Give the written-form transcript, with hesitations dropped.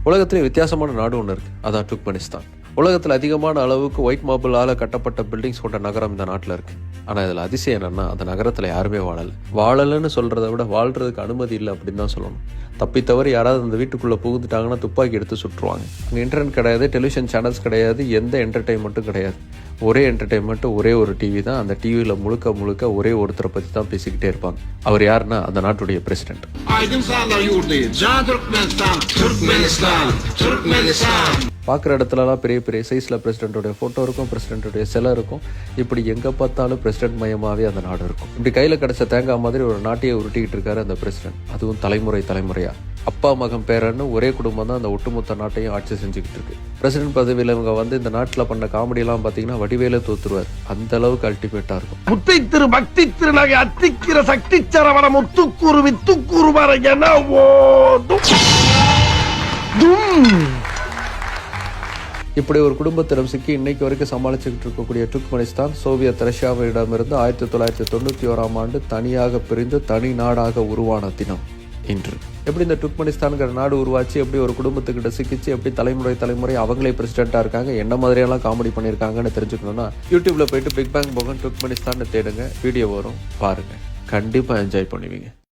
உலகத்திலே வித்தியாசமான நாடு ஒன்று இருக்கு, அதான் துர்க்மெனிஸ்தான். உலகத்தில் அதிகமான அளவுக்கு ஒயிட் மார்பிளால கட்டப்பட்ட பில்டிங்ஸ் கொண்ட நகரம் இந்த நாட்டில் இருக்கு. ஆனால் இதில் அதிசயம் என்னன்னா, அந்த நகரத்தில் யாருமே வாழலைன்னு சொல்றதை விட வாழ்றதுக்கு அனுமதி இல்லை அப்படின்னு தான் சொல்லணும். தப்பித்தவரை யாராவது அந்த வீட்டுக்குள்ளே புகுந்துட்டாங்கன்னா துப்பாக்கி எடுத்து சுட்டுருவாங்க. அங்கே இன்டர்நெட் கிடையாது, டெலிவிஷன் சேனல்ஸ் கிடையாது, எந்த என்டர்டெயின்மெண்ட்டும் கிடையாது. ஒரே என்டர்டெயின்மெண்ட், ஒரே ஒரு டிவி தான். அந்த டிவியில் முழுக்க ஒரே ஒருத்தரை பற்றி தான் பேசிக்கிட்டே இருப்பாங்க. அவர் யாருன்னா அந்த நாட்டுடைய பிரசிடென்ட். பார்க்குற இடத்துலலாம் பெரிய பெரிய சைஸில் பிரசிடென்ட்டோடைய ஃபோட்டோ இருக்கும், பிரசிடென்ட்டோடைய சிலை இருக்கும். இப்படி எங்கே பார்த்தாலும் பிரசிடென்ட் மயமாகவே அந்த நாடு இருக்கும். இப்படி கையில் கிடச்ச தேங்காய் மாதிரி ஒரு நாட்டையே உருட்டிக்கிட்டு இருக்காரு அந்த பிரசிடென்ட். அதுவும் தலைமுறையா அப்பா மகன் பேரன்னு ஒரே குடும்பம் தான் அந்த ஒட்டுமொத்த நாட்டையும் ஆட்சி செஞ்சுக்கிட்டு இருக்கு. பிரசிடென்ட் பதவியில் இவங்க இந்த நாட்டில் பண்ண காமெடியெல்லாம் பார்த்தீங்கன்னா வடிவேல தோத்துருவார். அந்த அளவுக்கு அல்டிமேட்டா இருக்கும். முத்தை திரு பக்தி திருநகை அத்திக்கிற சக்தி சரவண முத்துக்கூறு வித்துக்கூறு வர என இப்படி ஒரு குடும்பத்திடம் சிக்கி இன்னைக்கு வரைக்கும் சமாளிச்சுக்கிட்டு இருக்கக்கூடிய துர்க்மெனிஸ்தான் சோவியத் ரஷ்யாவிடமிருந்து 1991 ஆண்டு தனியாக பிரிந்து தனி நாடாக உருவான தினம் இன்று. எப்படி இந்த துர்க்மெனிஸ்தான்கிற நாடு உருவாச்சு, எப்படி ஒரு குடும்பத்துக்கிட்ட சிக்கிச்சு, எப்படி தலைமுறை அவங்களே பிரசிடென்ட்டா இருக்காங்க, என்ன மாதிரியெல்லாம் காமெடி பண்ணியிருக்காங்கன்னு தெரிஞ்சுக்கணும்னா யூடியூப்ல போயிட்டு பிக் பேங் போகன் துர்க்மெனிஸ்தான் தேடுங்க, வீடியோ வரும், பாருங்க, கண்டிப்பா என்ஜாய் பண்ணுவீங்க.